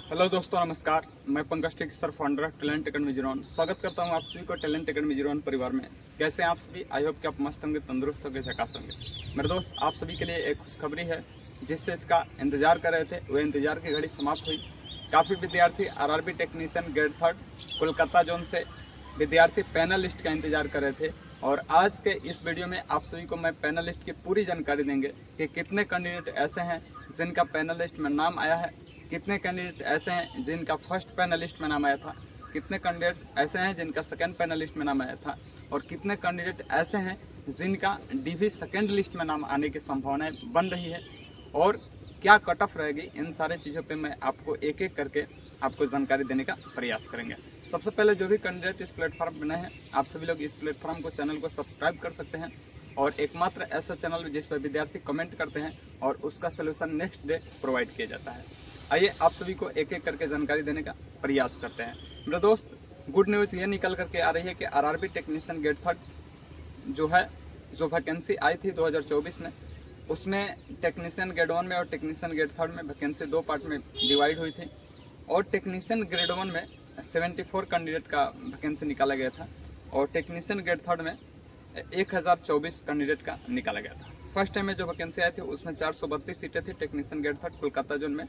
Hello दोस्तों, नमस्कार। मैं Pankaj Tik sir, founder of talent academy Jiron. स्वागत करता हूं आप सभी को टैलेंट अकेडमी जीरोन परिवार में। कैसे हैं आप सभी? आई होप कि आप मस्त होंगे, तंदुरुस्त होंगे, झकास होंगे। मेरे दोस्त, आप सभी के लिए एक खुशखबरी है जिससे इसका इंतजार कर रहे थे, वह इंतजार की घड़ी समाप्त हुई। काफ़ी विद्यार्थी RRB technician grade 3 Kolkata zone से विद्यार्थी पैनल लिस्ट का इंतजार कर रहे थे, और आज के इस वीडियो में आप सभी को मैं पैनल लिस्ट की पूरी जानकारी देंगे कि कितने कैंडिडेट ऐसे हैं जिनका पैनल लिस्ट में नाम आया है, कितने कैंडिडेट ऐसे हैं जिनका फर्स्ट पैनलिस्ट में नाम आया था, कितने कैंडिडेट ऐसे हैं जिनका सेकंड पैनलिस्ट में नाम आया था, और कितने कैंडिडेट ऐसे हैं जिनका डीवी सेकंड लिस्ट में नाम आने की संभावनाएं बन रही है, और क्या कट ऑफ रहेगी। इन सारे चीज़ों पे मैं आपको एक एक करके आपको जानकारी देने का प्रयास करेंगे। सबसे पहले जो भी कैंडिडेट इस प्लेटफॉर्म पर नए हैं, आप सभी लोग इस प्लेटफॉर्म को, चैनल को सब्सक्राइब कर सकते हैं, और एकमात्र ऐसा चैनल जिस पर विद्यार्थी कमेंट करते हैं और उसका सोल्यूशन नेक्स्ट डे प्रोवाइड किया जाता है। आइए आप सभी को एक एक करके जानकारी देने का प्रयास करते हैं। मेरे दोस्त, गुड न्यूज़ ये निकल करके आ रही है कि आरआरबी टेक्नीशियन ग्रेड 3 जो वैकेंसी आई थी 2024 में, उसमें टेक्नीशियन ग्रेड 1 में और टेक्नीशियन ग्रेड 3 में वैकेंसी दो पार्ट में डिवाइड हुई थी, और टेक्नीशियन ग्रेड 1 में 74 कैंडिडेट का वैकेंसी निकाला गया था, और टेक्नीशियन ग्रेड 3 में 1024 कैंडिडेट का निकाला गया था। फर्स्ट टाइम में जो वैकेंसी आई थी उसमें 432 सीटें थी टेक्नीशियन ग्रेड 3 कोलकाता जोन में,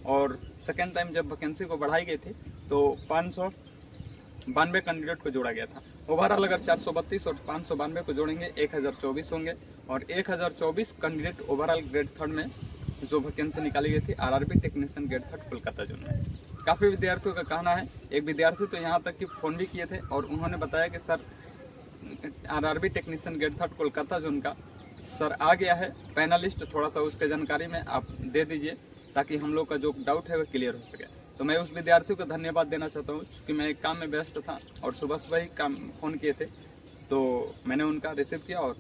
और सेकेंड टाइम जब वैकेंसी को बढ़ाई गई थी तो 592 कैंडिडेट को जोड़ा गया था। ओवरऑल अगर 432 और 592 को जोड़ेंगे 1024 होंगे, और 1024 कैंडिडेट ओवरऑल ग्रेड 3 में जो वैकेंसी निकाली गई थी RRB technician grade 3 Kolkata zone में। काफ़ी विद्यार्थियों का कहना है, एक विद्यार्थी तो यहाँ तक कि फ़ोन भी किए थे और उन्होंने बताया कि sir RRB technician grade 3 Kolkata zone का सर आ गया है पैनलिस्ट, थोड़ा सा उसके जानकारी में आप दे दीजिए ताकि हम लोग का जो डाउट है वो क्लियर हो सके। तो मैं उस विद्यार्थी को धन्यवाद देना चाहता हूँ क्योंकि मैं एक काम में व्यस्त था और सुबह सुबह ही काम फ़ोन किए थे, तो मैंने उनका रिसीव किया और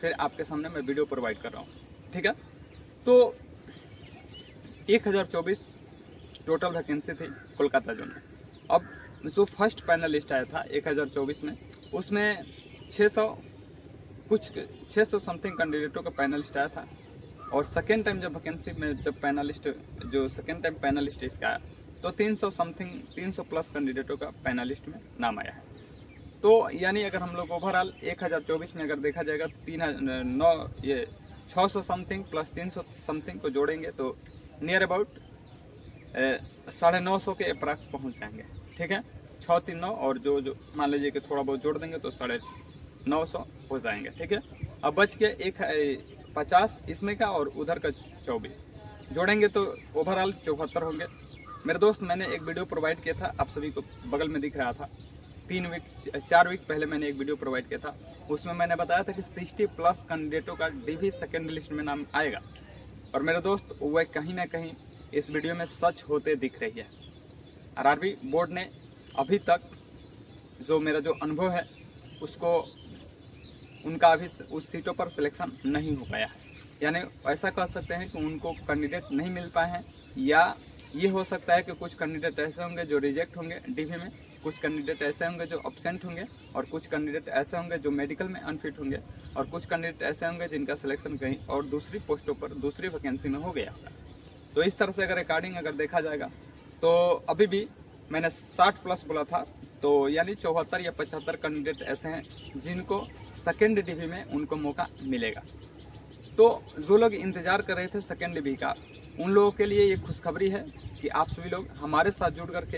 फिर आपके सामने मैं वीडियो प्रोवाइड कर रहा हूँ। ठीक है, तो 1024 टोटल वैकेंसी थी कोलकाता जोन में। अब जो फर्स्ट पैनलिस्ट आया था 1024 में, उसमें 600 समथिंग कैंडिडेटों का पैनलिस्ट आया था, और सेकेंड टाइम जब वैकेंसी में जब पैनलिस्ट जो सेकेंड टाइम पैनलिस्ट इसका आया तो 300 प्लस कैंडिडेटों का पैनलिस्ट में नाम आया है। तो यानी अगर हम लोग ओवरऑल 1024 में अगर देखा जाएगा 600 समथिंग प्लस 300 समथिंग को जोड़ेंगे तो नियर अबाउट 950 के अप्रॉक्स पहुँच जाएंगे। ठीक है, 639 और जो मान लीजिए कि थोड़ा बहुत जोड़ देंगे तो 950 हो जाएंगे। ठीक है, अब बच के 50 इसमें का और उधर का 24 जोड़ेंगे तो ओवरऑल 74 होंगे। मेरे दोस्त, मैंने एक वीडियो प्रोवाइड किया था, आप सभी को बगल में दिख रहा था, 4 वीक पहले मैंने एक वीडियो प्रोवाइड किया था। उसमें मैंने बताया था कि 60 प्लस कैंडिडेटों का डीवी सेकेंड लिस्ट में नाम आएगा, और मेरे दोस्त वह कहीं ना कहीं इस वीडियो में सच होते दिख रही है। आरआरबी बोर्ड ने अभी तक जो मेरा जो अनुभव है उसको उनका अभी उस सीटों पर सिलेक्शन नहीं हो पाया है, यानी ऐसा कह सकते हैं कि उनको कैंडिडेट नहीं मिल पाए हैं, या ये हो सकता है कि कुछ कैंडिडेट ऐसे होंगे जो रिजेक्ट होंगे डीवी में, कुछ कैंडिडेट ऐसे होंगे जो अब्सेंट होंगे, और कुछ कैंडिडेट ऐसे होंगे जो मेडिकल में अनफिट होंगे, और कुछ कैंडिडेट ऐसे होंगे जिनका सिलेक्शन कहीं और दूसरी पोस्टों पर दूसरी वैकेंसी में हो गया होगा। तो इस तरह से अगर रिकॉर्डिंग अगर देखा जाएगा तो अभी भी मैंने 60 प्लस बोला था, तो यानी 74 या 75 कैंडिडेट ऐसे हैं जिनको सेकेंड डीवी में उनको मौका मिलेगा। तो जो लोग इंतज़ार कर रहे थे सेकेंड डीवी का, उन लोगों के लिए ये खुशखबरी है कि आप सभी लोग हमारे साथ जुड़ करके,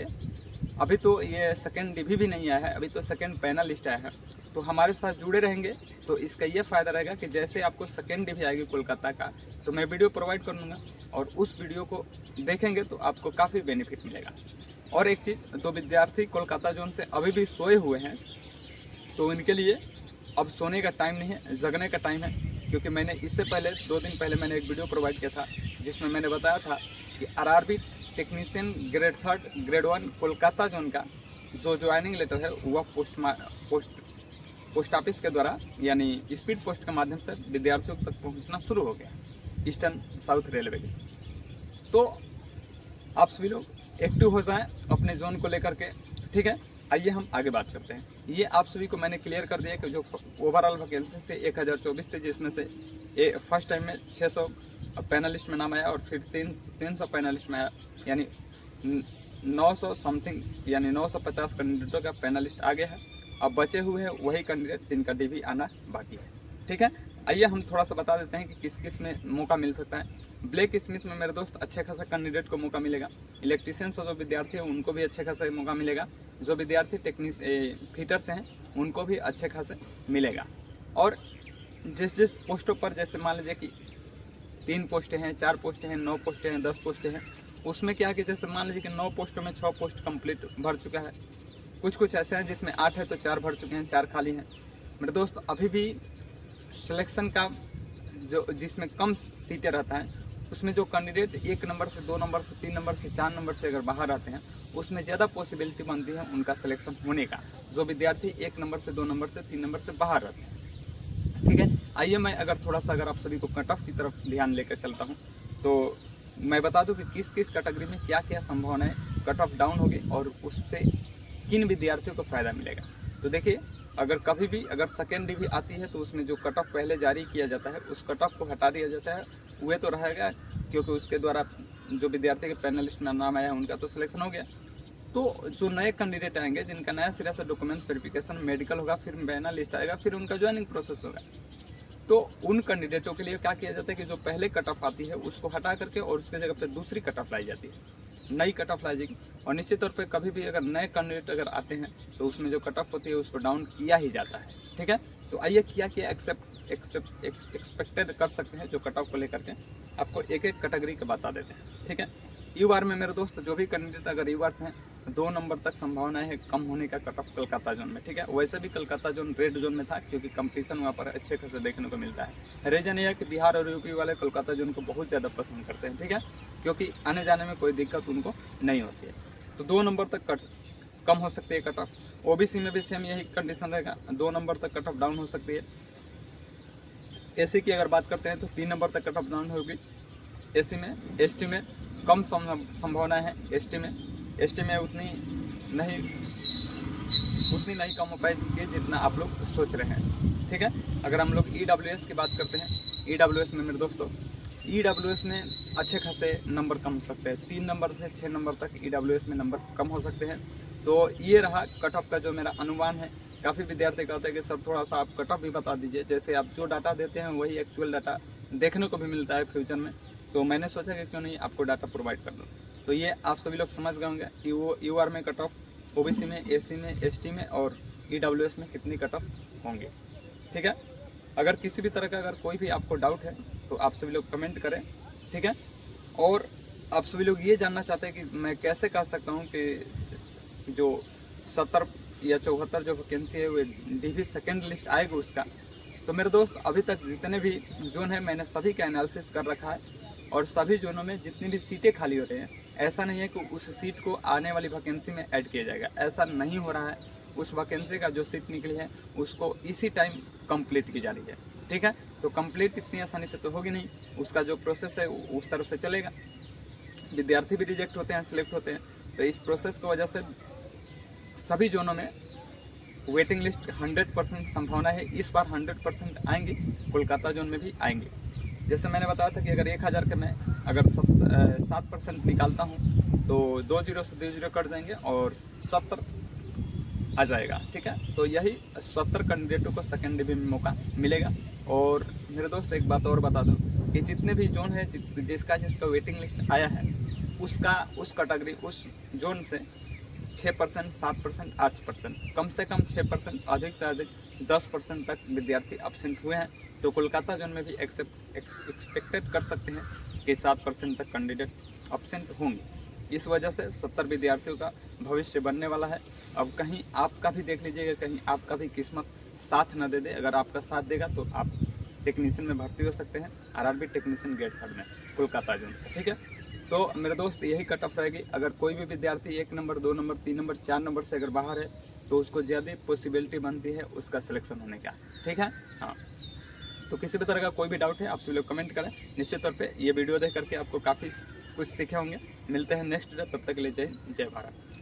अभी तो ये सेकेंड डीवी भी नहीं आया है, अभी तो सेकेंड पैनलिस्ट आया है, तो हमारे साथ जुड़े रहेंगे तो इसका ये फ़ायदा रहेगा कि जैसे आपको सेकेंड डीवी आएगी कोलकाता का तो मैं वीडियो प्रोवाइड कर दूँगा, और उस वीडियो को देखेंगे तो आपको काफ़ी बेनिफिट मिलेगा। और एक चीज़, तो विद्यार्थी कोलकाता जोन से अभी भी सोए हुए हैं तो इनके लिए अब सोने का टाइम नहीं है, जगने का टाइम है, क्योंकि मैंने इससे पहले 2 दिन पहले मैंने एक वीडियो प्रोवाइड किया था जिसमें मैंने बताया था कि RRB technician grade 3 grade 1 Kolkata zone का जो ज्वाइनिंग लेटर है वह पोस्ट ऑफिस के द्वारा यानी स्पीड पोस्ट के माध्यम से विद्यार्थियों तक पहुंचना शुरू हो गया, ईस्टर्न साउथ रेलवे के। तो आप सभी लोग एक्टिव हो जाएं अपने जोन को लेकर के। ठीक है, आइए हम आगे बात करते हैं। ये आप सभी को मैंने क्लियर कर दिया कि जो ओवरऑल वैकेंसी थे 1024 थे, जिसमें से फर्स्ट टाइम में 600 पैनलिस्ट में नाम आया और फिर 300 पैनलिस्ट में आया, यानी 900 समथिंग यानी 950 कैंडिडेटों का पैनल लिस्ट आ गया है। अब बचे हुए हैं वही कैंडिडेट जिनका डीवी आना बाकी है। ठीक है, आइए हम थोड़ा सा बता देते हैं कि किस किस में मौका मिल सकता है। ब्लैक स्मिथ में मेरे दोस्त अच्छे खासा कैंडिडेट को मौका मिलेगा। इलेक्ट्रीशियन से जो विद्यार्थी है उनको भी अच्छे खासा मौका मिलेगा। जो विद्यार्थी फिटर से हैं उनको भी अच्छे खासे मिलेगा। और जिस पोस्टों पर, जैसे मान लीजिए कि 3 पोस्टें हैं, 4 पोस्टें हैं, 9 पोस्टें हैं, 10 पोस्टें हैं, उसमें क्या है कि जैसे मान लीजिए कि 9 पोस्टों में 6 पोस्ट कंप्लीट भर चुका है। कुछ ऐसे हैं जिसमें 8 है तो 4 भर चुके हैं, 4 खाली हैं। मेरे दोस्त अभी भी सिलेक्शन का जो जिसमें कम सीटें रहता है उसमें जो कैंडिडेट 1 नंबर से 2 नंबर से 3 नंबर से 4 नंबर से अगर बाहर आते हैं उसमें ज़्यादा पॉसिबिलिटी बनती है उनका सिलेक्शन होने का, जो विद्यार्थी 1 नंबर से 2 नंबर से 3 नंबर से बाहर रहते हैं। ठीक है, आइए मैं अगर थोड़ा सा अगर आप सभी को कट ऑफ की तरफ ध्यान लेकर चलता हूँ तो मैं बता दूं कि किस किस कैटेगरी में क्या क्या संभावना है कट ऑफ डाउन होगी और उससे किन विद्यार्थियों को फ़ायदा मिलेगा। तो देखिए, अगर कभी भी अगर सेकेंड डिवी आती है तो उसमें जो कट ऑफ पहले जारी किया जाता है उस कट ऑफ को हटा दिया जाता है। वह तो रहेगा क्योंकि उसके द्वारा जो विद्यार्थी के पैनलिस्ट में नाम आया है उनका तो सिलेक्शन हो गया। तो जो नए कैंडिडेट आएंगे जिनका नया सिरा से डॉक्यूमेंट्स वेरिफिकेशन मेडिकल होगा, फिर पैनल लिस्ट आएगा, फिर उनका ज्वाइनिंग प्रोसेस होगा। तो उन कैंडिडेटों के लिए क्या किया जाता है कि जो पहले कट ऑफ आती है उसको हटा करके और उसके जगह पर दूसरी कट ऑफ लाई जाती है, नई कट ऑफ लाई जाएगी। और निश्चित तौर पे कभी भी अगर नए कैंडिडेट अगर आते हैं तो उसमें जो कट ऑफ होती है उसको डाउन किया ही जाता है। ठीक है, तो आइए क्या एक्सपेक्टेड कर सकते हैं जो कट ऑफ को लेकर के आपको एक एक कैटेगरी के बता देते हैं। ठीक है, यूआर में मेरे दोस्त जो भी कैंडिडेट अगर यूआर हैं 2 नंबर तक संभावना है कम होने का कट ऑफ कलकत्ता जोन में। ठीक है, वैसे भी कलकत्ता जोन रेड जोन में था क्योंकि कंपटीशन वहाँ पर अच्छे खासे देखने को मिलता है। रीजन यह है कि बिहार और यूपी वाले कोलकाता जोन को बहुत ज़्यादा पसंद करते हैं। ठीक है, क्योंकि आने जाने में कोई दिक्कत उनको नहीं होती है। तो 2 नंबर तक कम हो सकती है कट ऑफ। ओबीसी में भी सेम यही कंडीशन रहेगा, 2 नंबर तक कट ऑफ डाउन हो सकती है। एससी की अगर बात करते हैं तो 3 नंबर तक कट ऑफ डाउन होगी एससी में। एसटी में कम संभावना है। एसटी में उतनी नहीं कम हो पाएगी जितना आप लोग सोच रहे हैं। ठीक है, अगर हम लोग ईडब्ल्यूएस की बात करते हैं, ईडब्ल्यूएस में मेरे दोस्तों ईडब्ल्यूएस में अच्छे खासे नंबर कम हो सकते हैं। 3 नंबर से 6 नंबर तक ईडब्ल्यूएस में नंबर कम हो सकते हैं। तो ये रहा कट ऑफ का जो मेरा अनुमान है। काफ़ी विद्यार्थी कहते हैं कि सर थोड़ा सा आप कट ऑफ भी बता दीजिए, जैसे आप जो डाटा देते हैं वही एक्चुअल डाटा देखने को भी मिलता है फ्यूचर में। तो मैंने सोचा कि क्यों नहीं आपको डाटा प्रोवाइड कर दूँ। तो ये आप सभी लोग समझ गए होंगे कि वो यूआर में कट ऑफ, ओबीसी में, एससी में, एसटी में और ईडब्ल्यूएस में कितनी कट ऑफ होंगे। ठीक है, अगर किसी भी तरह का अगर कोई भी आपको डाउट है तो आप सभी लोग कमेंट करें। ठीक है, और आप सभी लोग ये जानना चाहते हैं कि मैं कैसे कह सकता हूँ कि जो 70 या 74 जो वैकेंसी है वो डीवी सेकेंड लिस्ट आएगा उसका। तो मेरे दोस्त अभी तक जितने भी जोन है मैंने सभी का एनालिसिस कर रखा है और सभी जोनों में जितनी भी सीटें खाली हो रही हैं, ऐसा नहीं है कि उस सीट को आने वाली वैकेंसी में ऐड किया जाएगा, ऐसा नहीं हो रहा है। उस वैकेंसी का जो सीट निकली है उसको इसी टाइम कंप्लीट की जा रही है। ठीक है, तो कंप्लीट इतनी आसानी से तो होगी नहीं, उसका जो प्रोसेस है उस तरह से चलेगा। विद्यार्थी भी रिजेक्ट होते हैं, सिलेक्ट होते हैं। तो इस प्रोसेस की वजह से सभी जोनों में वेटिंग लिस्ट 100% संभावना है इस बार 100% आएंगे, कोलकाता जोन में भी आएंगे। जैसे मैंने बताया था कि अगर 1000 के मैं अगर 7% निकालता हूँ तो 20 से 20 कट जाएंगे और 70 आ जाएगा। ठीक है, तो यही 70 कैंडिडेटों को सेकेंड डिवी में मौका मिलेगा। और मेरे दोस्त एक बात और बता दूं कि जितने भी जोन है जिसका वेटिंग लिस्ट आया है उसका उस कैटेगरी उस जोन से 6%, 7%, 8%, कम से कम 6%, अधिक से अधिक 10% तक विद्यार्थी एब्सेंट हुए हैं। तो कोलकाता जोन में भी एक्सपेक्टेड कर सकते हैं कि 7% तक कैंडिडेट एब्सेंट होंगे। इस वजह से 70 विद्यार्थियों का भविष्य बनने वाला है। अब कहीं आपका भी देख लीजिएगा, कहीं आपका भी किस्मत साथ न दे दे। अगर आपका साथ देगा तो आप टेक्नीशियन में भर्ती हो सकते हैं, आरआरबी टेक्नीशियन गेट थर्ड में कोलकाता जोन से। ठीक है, तो मेरे दोस्त यही कट ऑफ रहेगी। अगर कोई भी विद्यार्थी 1 नंबर, 2 नंबर, 3 नंबर, 4 नंबर से अगर बाहर है तो उसको ज़्यादा पॉसिबिलिटी बनती है उसका सिलेक्शन होने का। ठीक है, हाँ। तो किसी भी तरह का कोई भी डाउट है आप सभी लोग कमेंट करें। निश्चित तौर पे ये वीडियो देख करके आपको काफ़ी कुछ सीखे होंगे। मिलते हैं नेक्स्ट डे, तब तक के लिए जय भारत।